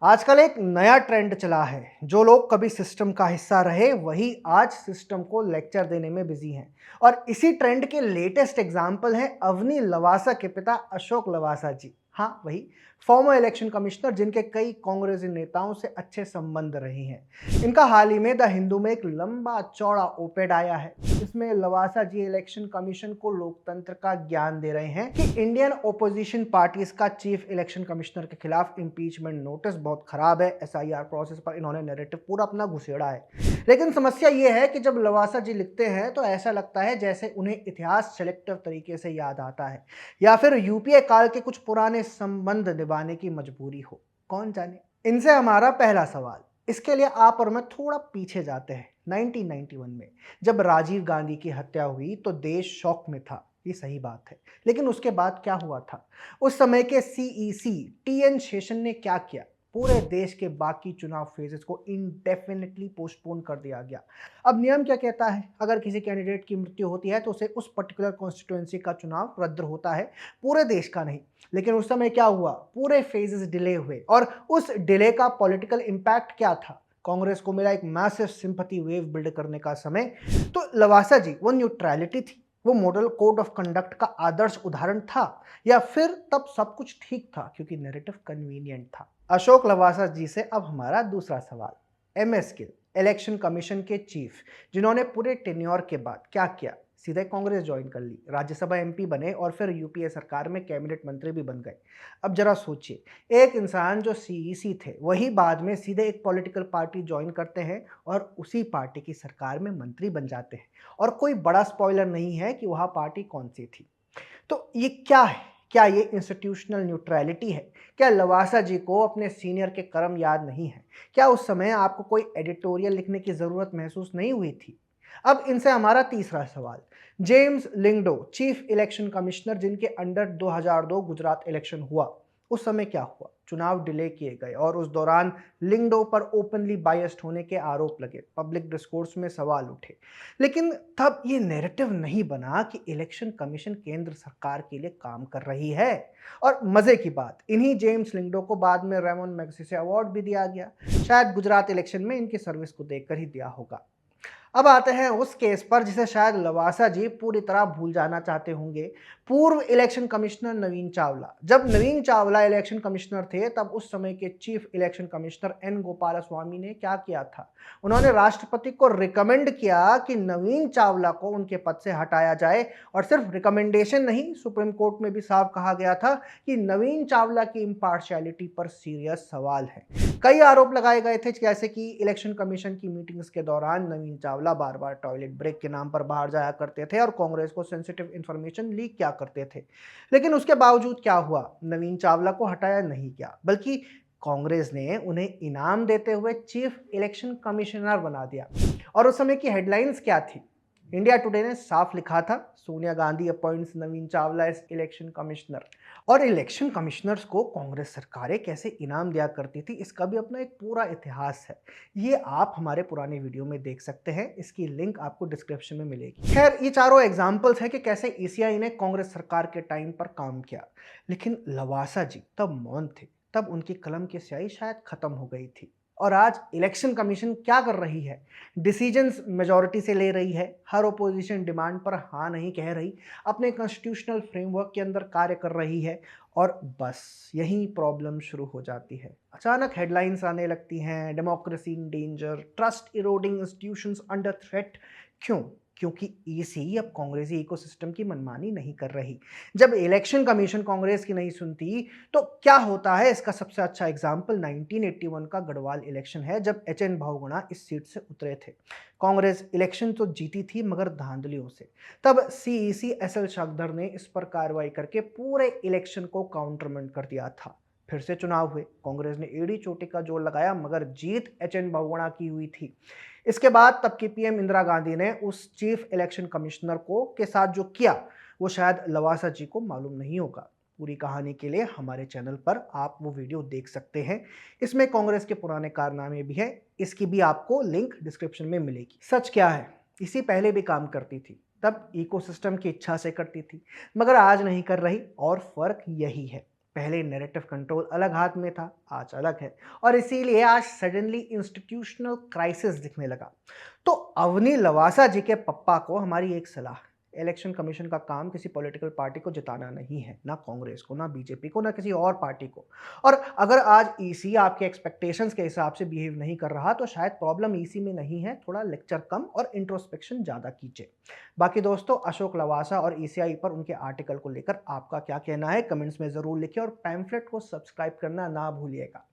आजकल एक नया ट्रेंड चला है। जो लोग कभी सिस्टम का हिस्सा रहे वही आज सिस्टम को लेक्चर देने में बिजी हैं। और इसी ट्रेंड के लेटेस्ट एग्जाम्पल है अवनी लवासा के पिता अशोक लवासा जी। हाँ, वही फॉर्मर इलेक्शन कमिश्नर जिनके कई कांग्रेसी नेताओं से अच्छे संबंध रहे हैं। इनका हाल ही में द हिंदू में एक लंबा चौड़ा ओपेड आया है। इसमें लवासा जी इलेक्शन कमीशन को लोकतंत्र का ज्ञान दे रहे हैं कि इंडियन ओपोजिशन पार्टीज का चीफ इलेक्शन कमिश्नर के खिलाफ इंपीचमेंट नोटिस बहुत खराब है। एसआईआर प्रोसेस पर इन्होंने नैरेटिव पूरा अपना घुसेड़ा है। लेकिन समस्या ये है कि जब लवासा जी लिखते हैं तो ऐसा लगता है जैसे उन्हें इतिहास सेलेक्टिव तरीके से याद आता है या फिर यूपीए काल के कुछ पुराने संबंध निभाने की मजबूरी हो, कौन जाने। इनसे हमारा पहला सवाल, इसके लिए आप और मैं थोड़ा पीछे जाते हैं। 1991 में जब राजीव गांधी की हत्या हुई तो देश शॉक में था, ये सही बात है। लेकिन उसके बाद क्या हुआ था? उस समय के सीईसी टीएन शेषन ने क्या किया? पूरे देश के बाकी चुनाव फेजेस को इंडेफिनिटली पोस्टपोन कर दिया गया। अब नियम क्या कहता है? अगर किसी कैंडिडेट की मृत्यु होती है तो उसे उस पर्टिकुलर कॉन्स्टिट्यूएंसी का चुनाव रद्द होता है, पूरे देश का नहीं। लेकिन उस समय क्या हुआ? पूरे फेजेस डिले हुए और उस डिले का पॉलिटिकल इंपैक्ट क्या था? कांग्रेस को मिला एक मैसिव सिंपैथी वेव बिल्ड करने का समय। तो लवासा जी वो न्यूट्रलिटी थी, वो मॉडल कोड ऑफ कंडक्ट का आदर्श उदाहरण था, या फिर तब सब कुछ ठीक था क्योंकि नैरेटिव कन्वीनियंट था? अशोक लवासा जी से अब हमारा दूसरा सवाल। एमएस गिल इलेक्शन कमीशन के चीफ, जिन्होंने पूरे टेन्योर के बाद क्या किया? सीधे कांग्रेस ज्वाइन कर ली, राज्यसभा एमपी बने और फिर यूपीए सरकार में कैबिनेट मंत्री भी बन गए। अब जरा सोचिए, एक इंसान जो सीईसी थे वही बाद में सीधे एक पॉलिटिकल पार्टी ज्वाइन करते हैं और उसी पार्टी की सरकार में मंत्री बन जाते हैं। और कोई बड़ा स्पॉइलर नहीं है कि वह पार्टी कौन सी थी। तो ये क्या है? क्या ये इंस्टीट्यूशनल न्यूट्रलिटी है? क्या लवासा जी को अपने सीनियर के कर्म याद नहीं है? क्या उस समय आपको कोई एडिटोरियल लिखने की जरूरत महसूस नहीं हुई थी? अब इनसे हमारा तीसरा सवाल। James Lyngdoh chief election commissioner जिनके अंडर 2002 गुजरात इलेक्शन हुआ, उस समय क्या हुआ? चुनाव डिले किए गए और उस दौरान लिंगडो पर ओपनली बायस्ड होने के आरोप लगे, पब्लिक डिस्कोर्स में सवाल उठे। लेकिन तब ये नैरेटिव नहीं बना कि इलेक्शन कमीशन केंद्र सरकार के लिए काम कर रही है। और मजे की बात, इन्हीं जेम्स लिंगडो को बाद में रेमन मैग्सेसे अवार्ड भी दिया गया, शायद गुजरात इलेक्शन में इनकी सर्विस को देखकर ही दिया होगा। अब आते हैं उस केस पर जिसे शायद लवासा जी पूरी तरह भूल जाना चाहते होंगे। पूर्व इलेक्शन कमिश्नर नवीन चावला। जब नवीन चावला इलेक्शन कमिश्नर थे तब उस समय के chief election commissioner N Gopalaswami ने क्या किया था? उन्होंने राष्ट्रपति को रिकमेंड किया कि नवीन चावला को उनके पद से हटाया जाए। और सिर्फ रिकमेंडेशन नहीं, सुप्रीम कोर्ट में भी साफ कहा गया था कि नवीन चावला की इम्पार्शियलिटी पर सीरियस सवाल है। कई आरोप लगाए गए थे, जैसे कि इलेक्शन कमीशन की मीटिंग्स के दौरान नवीन चावला बार बार टॉयलेट ब्रेक के नाम पर बाहर जाया करते थे और कांग्रेस को सेंसिटिव इंफॉर्मेशन लीक किया करते थे। लेकिन उसके बावजूद क्या हुआ? नवीन चावला को हटाया नहीं गया, बल्कि कांग्रेस ने उन्हें इनाम देते हुए चीफ इलेक्शन कमिश्नर बना दिया। और उस समय की हेडलाइंस क्या थी? इंडिया टुडे ने साफ लिखा था, सोनिया गांधी अपॉइंट्स नवीन चावला एज इलेक्शन कमिश्नर। और इलेक्शन कमिश्नर्स को कांग्रेस सरकारें कैसे इनाम दिया करती थी, इसका भी अपना एक पूरा इतिहास है। ये आप हमारे पुराने वीडियो में देख सकते हैं, इसकी लिंक आपको डिस्क्रिप्शन में मिलेगी। खैर, ये चारों एग्जाम्पल्स हैं कि कैसे ईसीआई ने कांग्रेस सरकार के टाइम पर काम किया। लेकिन लवासा जी तब मौन थे, तब उनकी कलम की स्याही शायद खत्म हो गई थी। और आज इलेक्शन कमीशन क्या कर रही है? डिसीजंस मेजॉरिटी से ले रही है, हर ओपोजिशन डिमांड पर हाँ नहीं कह रही, अपने कॉन्स्टिट्यूशनल फ्रेमवर्क के अंदर कार्य कर रही है। और बस यही प्रॉब्लम शुरू हो जाती है। अचानक हेडलाइंस आने लगती हैं, democracy in danger, trust eroding, institutions under threat. क्यों? क्योंकि ईसी अब कांग्रेसी इकोसिस्टम की मनमानी नहीं कर रही। जब इलेक्शन कमीशन कांग्रेस की नहीं सुनती तो क्या होता है? इसका सबसे अच्छा एग्जाम्पल 1981 का गढ़वाल इलेक्शन है, जब एच.एन. बहुगुणा इस सीट से उतरे थे। कांग्रेस इलेक्शन तो जीती थी मगर धांधलियों से। तब सीईसी एसएल शाकधर ने इस पर कार्रवाई करके पूरे इलेक्शन को काउंटरमेंट कर दिया था। फिर से चुनाव हुए, कांग्रेस ने एड़ी चोटी का जोर लगाया मगर जीत एच.एन. बहुगुणा की हुई थी। इसके बाद तब की पीएम इंदिरा गांधी ने उस चीफ इलेक्शन कमिश्नर को के साथ जो किया वो शायद लवासा जी को मालूम नहीं होगा। पूरी कहानी के लिए हमारे चैनल पर आप वो वीडियो देख सकते हैं। इसमें कांग्रेस के पुराने कारनामे भी हैं, इसकी भी आपको लिंक डिस्क्रिप्शन में मिलेगी। सच क्या है? इसी पहले भी काम करती थी, तब इकोसिस्टम की इच्छा से करती थी, मगर आज नहीं कर रही। और फर्क यही है, पहले नैरेटिव कंट्रोल अलग हाथ में था, आज अलग है और इसीलिए आज सडनली इंस्टीट्यूशनल क्राइसिस दिखने लगा। तो अवनी लवासा जी के पप्पा को हमारी एक सलाह, इलेक्शन कमीशन का काम किसी पॉलिटिकल पार्टी को जिताना नहीं है, ना कांग्रेस को, ना बीजेपी को, ना किसी और पार्टी को। और अगर आज ईसी आपके एक्सपेक्टेशंस के हिसाब से बिहेव नहीं कर रहा तो शायद प्रॉब्लम ईसी में नहीं है, थोड़ा लेक्चर कम और इंट्रोस्पेक्शन ज़्यादा कीजिए। बाकी दोस्तों, अशोक लवासा और ईसीआई पर उनके आर्टिकल को लेकर आपका क्या कहना है, कमेंट्स में ज़रूर लिखिए और पैम्फलेट को सब्सक्राइब करना ना भूलिएगा।